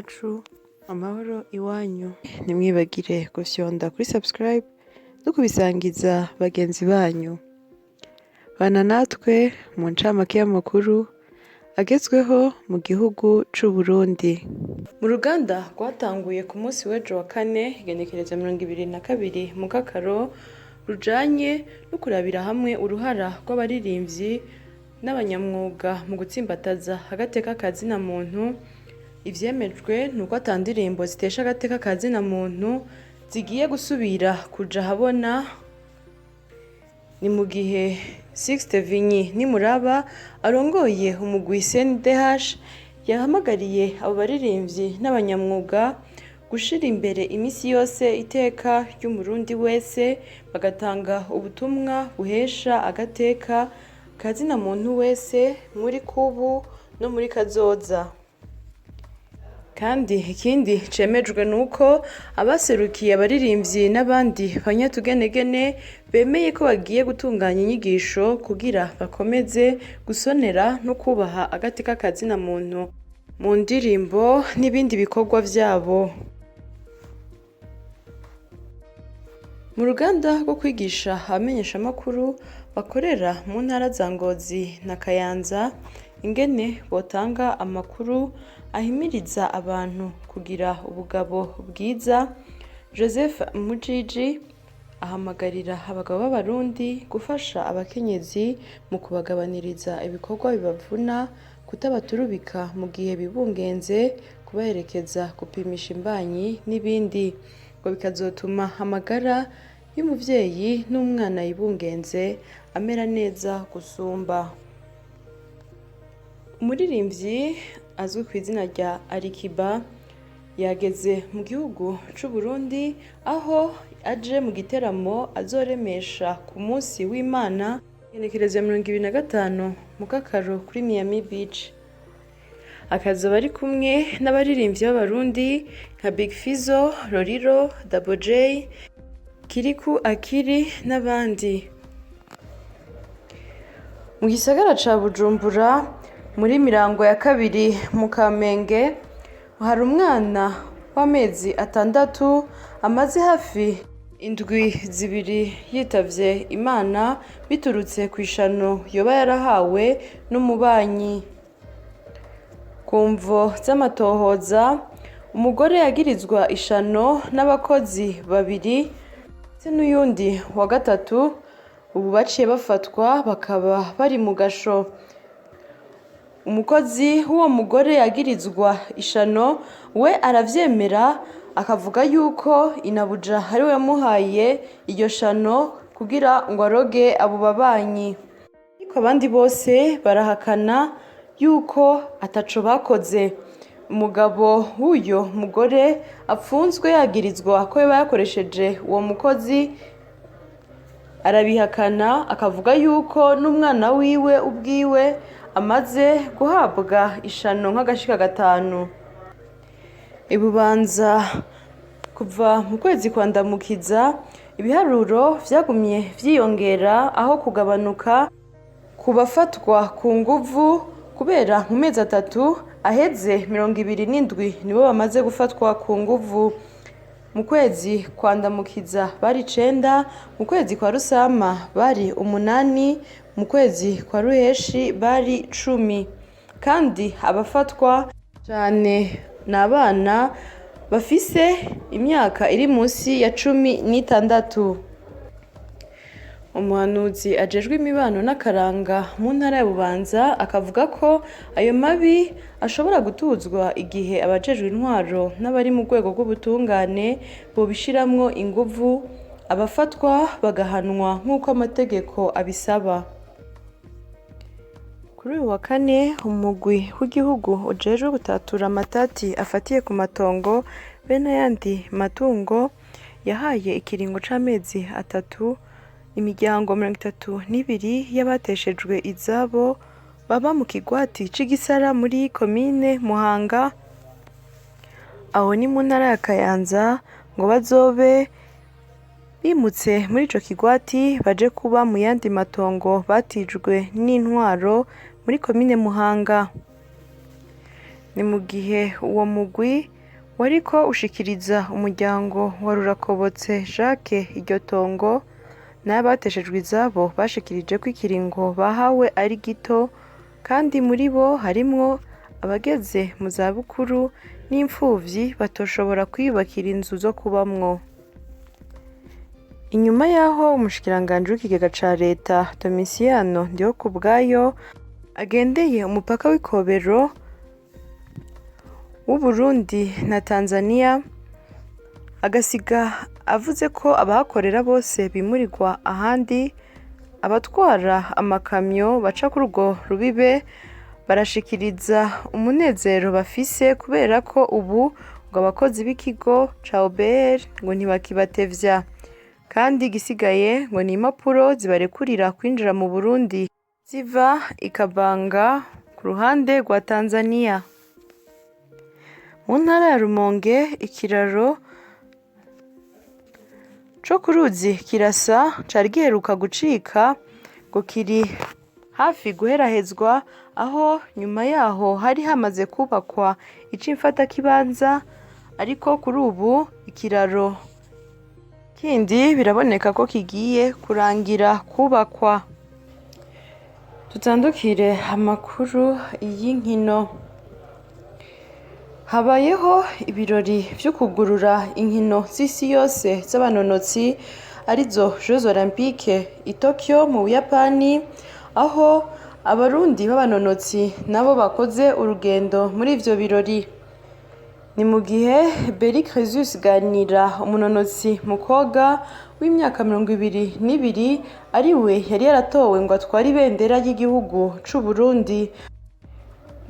iwacu, amahoro iwanyu. Ntimwibagire gufyonda kuri subscribe no kubisangiza bagenzi banyu. Bana natwe mu ncamake y'amakuru agezweho mu gihugu c'Uburundi. Mu ruganda rwatanguye ku munsi w'ejo wa kane igenekerezo 22 mu Kakaro rujanye no kurabira hamwe uruhara rw'abaririmbyi n'abanyamwuga mu gutsimbataza agateka ka zina muntu. Ivyemejwe nuko atandirimbo zitesha agateka ka zina muntu zigiye gusubira kuja habona. Ni mu gihe Sixte Vinyi Nimuraba arongoye umugwi CNDH yahamagariye abo baririmbyi n'abanyamwuga gushira imbere imisi yose iteka ry'umurundi wese, bagatanga ubutumwa buhesha agateka ka zina muntu wese muri kubu no muri kazoza. Kandi ikindi cemejwe nuko abaserukiye abaririmbyi n'abandi banyatugenegene bemeye ko bagiye gutunganya inyigisho kugira bakomeze gusonera no kubaha agateka ka zina muntu mu ndirimbo n'ibindi bikorwa vyabo. Mu ruganda rwo kwigisha abamenyeshamakuru bakorera mu ntara za Ngozi na Kayanza ingene botanga amakuru ahimiriza abantu kugira ubugabo bwiza, Joseph Mujiji ahamagarira abagabo b'abarundi gufasha abakenyezi mu kubagabaniriza ibikorwa bibavuna, kutabaturubika mu gihe bibungenze, kubaherekeza gupimisha imbanyi n'ibindi, ngo bikazotuma amagara y'umuvyeyi n'umwana yibungenze amera neza gusumba. Umuririmbyi azwi ku izina rya Alikiba yageze mu gihugu c'Uburundi aho aje mu giteramo azoremesha ku munsi w'Imana igenekerezo 25 mu Kakaro kuri Miami Beach. Akazoba ari kumwe n'abaririmbyi b'abarundi nka Big Fizzo, Roriro, Double J, Kiriku Akili n'abandi. Mu gisagara ca Bujumbura muri Mirango ya kabiri mu Kamenge hari umwana w'amezi 6 amaze hafi indwi zibiri yitavye Imana biturutse kw'ishano yoba yarahawe n'umubanyi. Kumvo z'amatohoza umugore yagirizwa ishano n'abakozi babiri ndetse n'uyundi wa gatatu ubu baciye bafatwa bakaba bari mu gasho. Umukozi w'uwo mugore yagirizwa ishano we aravyemera akavuga yuko inabuja ari we yamuhaye iryo shano kugira ngo aroge abo babanyi, ariko abandi bose barahakana yuko ataco bakoze. Umugabo w'uyo mugore apfunzwe yagirizwa ko yoba yakoresheje uwo mukozi arabihakana akavuga yuko n'umwana wiwe ubwiwe amaze guhabwa ishano nk'agashika 5. Ibubanza kuva mu kwezi kwa Ndamukiza ibiharuro vyagumye vyiyongera aho kugabanuka ku bafatwa ku nguvu, kubera mu mezi 3 aheze 27 nibo bamaze gufatwa ku nguvu. Mu kwezi kwa Ndamukiza bari 9, mu kwezi kwa Rusama bari 8, mu kwezi kwa Ruheshi bari 10. Kandi abafatwa cane n'abana bafise imyaka iri munsi ya 16. Umuhanuzi ajejwe imibano n'akaranga mu ntara ya Bubanza akavuga ko ayo mabi ashobora gutuzwa igihe abajejwe intwaro n'abari mu rwego rw'ubutungane bobishiramwo inguvu, abafatwa bagahanwa nk'uko amategeko abisaba. Kuri uyu wa kane umugwi w'igihugu ujejwe gutatura amatati afatiye ku matongo be n'ayandi matungo yahaye ikiringo c'amezi 3 imiryango 32 y'abateshejwe izabo baba mu kigwati c'igisara muri komine Muhanga aho ni mu ntara ya Kayanza ngo bazobe bimutse muri ico kigwati baje kuba mu yandi matongo batijwe n'intwaro muri komine Muhanga. ni mu gihe uwo mugwi wariko ushikiriza umuryango wa Rurakobotse Jacques iryo tongo n'abateshejwe izabo bashikirije ko ikiringo bahawe ari gito kandi muri bo harimwo abageze mu zabukuru n'imfuvyi batoshobora kwiyubakira inzu zo kubamwo. Inyuma yaho umushikiranganji w'ikigega ca leta Domitien Ndihokubwayo agendeye umupaka w'Ikobero w'Uburundi na Tanzania agasiga avuze ko abahakorera bose bimurirwa ahandi, abatwara amakamyo baca kuri urwo rubibe barashikiriza umunezero bafise kubera ko ubu ngo abakozi b'ikigo ca OBR ngo ntibakibatevya kandi igisigaye ngo ni impapuro zibarekurira kwinjira mu Burundi ziva ikabanga ku ruhande rwa Tanzania. Mu ntara ya Rumonge ikiraro co ku ruzi Kirasa cari giheruka gucika ngo kiri hafi guherahezwa, aho nyuma yaho hari hamaze kubakwa ic'imfatakibanza, ariko kuri ubu ikiraro kindi biraboneka ko kigiye kurangira kubakwa. Tutandukire amakuru y'inkino. Habayeho ibirori vyo kugurura inkino z'isi yose z'abanonotsi arizo Jeux Olympiques i Tokyo mu Buyapani, aho abarundi b'abanonotsi nabo bakoze urugendo muri ivyo birori. Ni mu gihe Beri Cresus Ganira, umunonotsi mu koga w'imyaka 22 ariwe yari yaratowe ngo atware ibendera ry'igihugu c'u Burundi.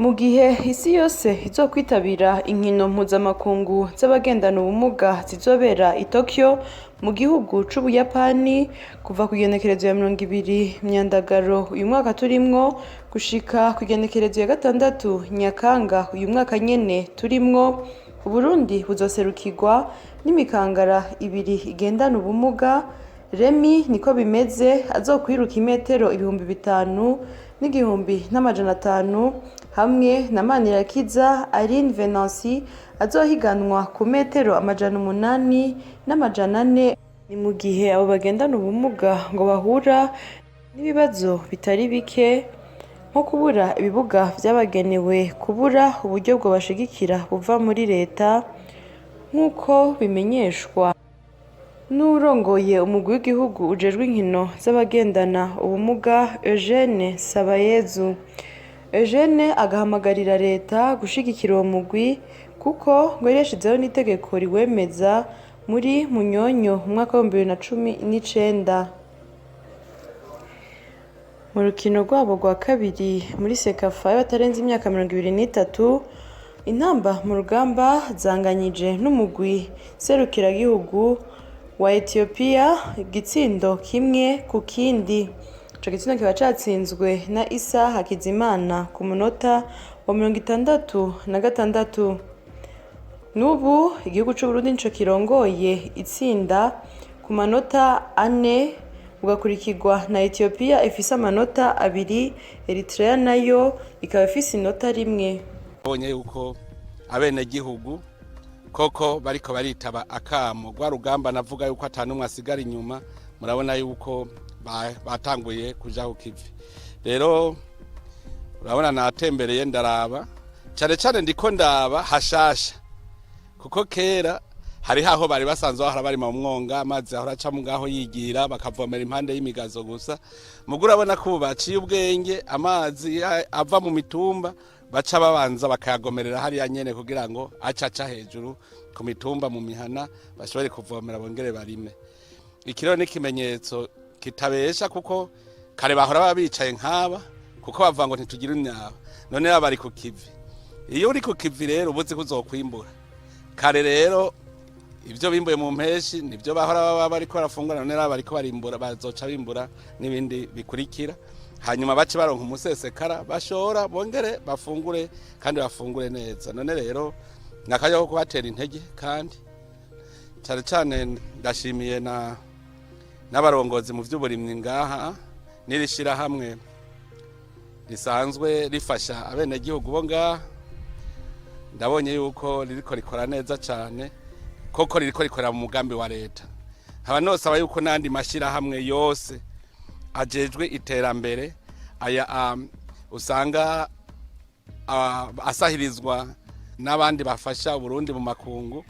Mu gihe isi yose izokwitabira inkino mpuzamakungu z'abagendana ubumuga zizobera i Tokyo mu gihugu c'Ubuyapani kuva ku igenekerezo ya 20 Myandagaro uyu mwaka turimwo gushika ku igenekerezo ya 6 Nyakanga uyu mwaka nyene turimwo, Uburundi buzoserukirwa n'imikangara 2 igendana ubumuga. Remy niko bimeze azokwiruka imetero 5000 n'igihumbi n'amajana 5 hamwe na Manirakiza Aline Venancy azohiganwa ku metero 800 n'amajana 4. Ni mu gihe abo bagendana ubumuga ngo bahura n'ibibazo bitari bike nko kubura ibibuga vyabagenewe, kubura uburyo bwo bashigikira buva muri leta, nk'uko bimenyeshwa n'urongoye umugwi w'igihugu ujejwe inkino z'abagendana ubumuga Eugene Sabayezu. Eugene agahamagarira leta gushigikira uwo mugwi kuko ngo yari yashizeho n'itegeko riwemeza muri Munyonyo umwaka wa 2019. Mu rukino rwabo rwa kabiri muri Sekafa y'abatarenze imyaka 23, intamba mu rugamba zanganyije n'umugwi serukiragihugu wa Ethiopia igitsindo kimwe ku kindi. Ico gitsindo kiba catsinzwe na Isa Hakizimana ku munota wa 66. N'ubu igihugu c'u Burundi nico kirongoye itsinda ku manota 4, ugakurikirwa na Ethiopia ifise amanota 2, Eritrea nayo ikaba ifise inota 1. Bonye yuko abene gihugu koko bariko baritaba akamo gwa rugamba, navuga yuko atanumwe asigara inyuma. Murabona yuko batanguye kuja ku kivi. Rero urabona natembereye ndaraba cane ndiko ndaba hashasha, kuko kera hari haho bari basanzwe bahora bari mu mwonga, amazi ahora aca mu ngaho yigira bakavomera impande y'imigazo gusa. Mugura abona ko baciye ubwenge, amazi ava mu mitumba baca babanza bakayagomerera hariya nyene kugira ngo acaca hejuru ku mitumba mu mihana bashobore kuvomera bongere barime. Ikiro ni kimenyetso kitabesha, kuko kare bahora babicaye nk'aba kuko bavuga ngo ntitugira imyaba, none bari ku kivi. Iyo uri ku kivi rero ubuzi kuzokwimbura. Kare rero ivyo bimbuye mu mpeshi nivyo bahora baba bariko barafungura, none bariko barimbura, bazoca bimbura n'ibindi bikurikira, hanyuma bace baronka umusesekara bashora bongere bafungure kandi bafungure neza. None rero nakaje ko kubatera intege, kandi cyane ndashimiye n'abarongozi mu vy'uburimyi ngaha nirishira hamwe risanzwe rifasha abene gihugu bo ngaha. ndabonye yuko ririko rikora neza cyane koko ririko rikorera mu mugambi wa leta. Haba nosaba yuko nandi mashirahamwe yose ajejwe iterambere aya usanga asahirizwa n'abandi bafasha Burundi mu makungu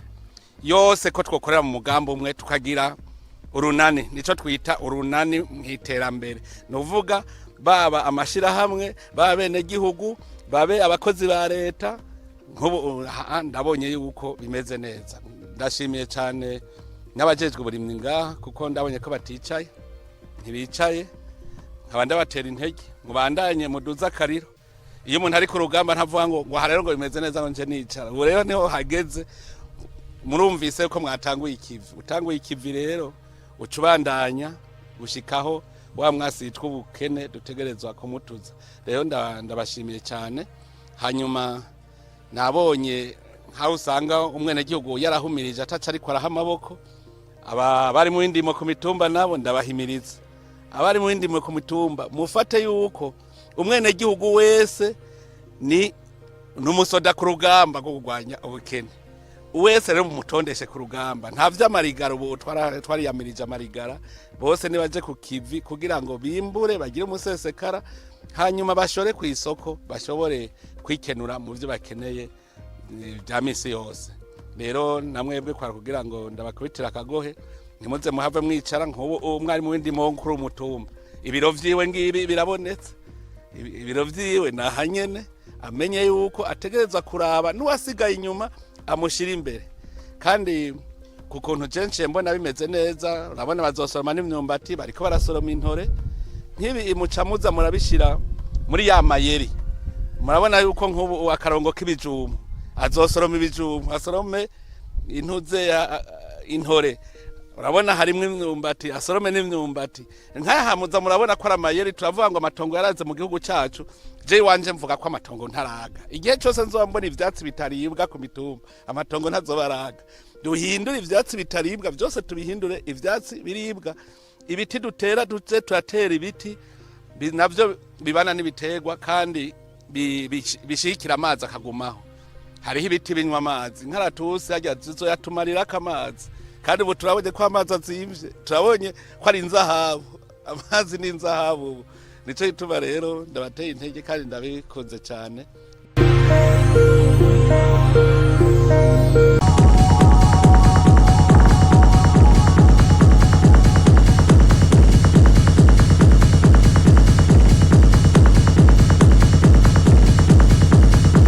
yose ko twokorera mu mugambi umwe tukagira urunani, nico twita urunani mw'iterambere. Nuvuga baba amashirahamwe, baba bene gihugu, babe abakozi ba leta. Nk'ubu ndabonye yuko bimeze neza. Ndashimiye cyane n'abajejwe uburimyi ngaha kuko ndabonye ko baticaye, ntibicaye. Nkaba ndabatera intege mubandanye muduza akariro. Iyo umuntu ari ku rugamba ntavuga ngo harero ngo bimeze neza ngo nje nicara. Ubu rero niho hageze. Murumvise ko mwatanguye ikivi. Utanguye ikivi rero ucubandanya gushikaho wa mwasitwa ubukene dutegerezwa kumutuza. Rero ndabashimiye cyane. Hanyuma nabonye nkaho usanga umwene gihugu yarahumirije ataca ariko araha amaboko. Bari mu ndimo ku mitumba nabo ndabahimiriza. Abari mu ndimo ku mitumba mufate yuko umwene gihugu wese ni numusoda ku rugamba rwo kurwanya ubukene. Uwese rero mumutondeshe ku rugamba. Nta vy'amarigara ubu twariyamirije amarigara. Bose nibaje ku kivi kugira ngo bimbure bagire umusesekara hanyuma bashore ku isoko bashobore kwikenura mu byo bakeneye bya misi yose. Rero namwebwe kwa kugira ngo ndabakubitira akagohe ntimuze muhave mwicara nk'ubu umwari mu bindi mo kuri umutumba. Ibiro vyiwe ngibi birabonetse. Ibiro vyiwe nahanyene amenye yuko ategereza kuraba n'uwasigaye inyuma amushira imbere. Kandi kukuntu jenshi mbona bimeze neza, urabona bazosoroma n'imyumbati bariko barasoroma intore. Nkibi imucamuza murabishira muri ya mayeri. Murabona yuko nk'ubu akarongo k'ibijumbu azosoroma ibijumbu, asorome intuze ya intore. Urabona harimwe imyumbati, asorome n'imyumbati. Nkahamuza murabona ko aramayeri turavuga ngo amatongo yaraze mu gihugu cyacu. Je wanje mvuga ko amatongo ntaraga. Igihe cyose nzobambona ivyatsi bitaribwa ku mitumba, amatongo ntazobaraga. Duhindure ivyatsi bitaribwa byose tubihindure ivyatsi biribwa. Ibiti dutera duze turatera ibiti navyo bibana n'ibiterwa kandi bishikira amazi akagumaho. Hariho ibiti binywa amazi nkaratusi hajya zizoyatumarira kamazi. Kandi ubu turabonye ko amazi azimvye, turabonye ko ari inzahabu. Amazi ni inzahabu. Nico gituma rero ndabateye intege kandi ndabikunze cyane.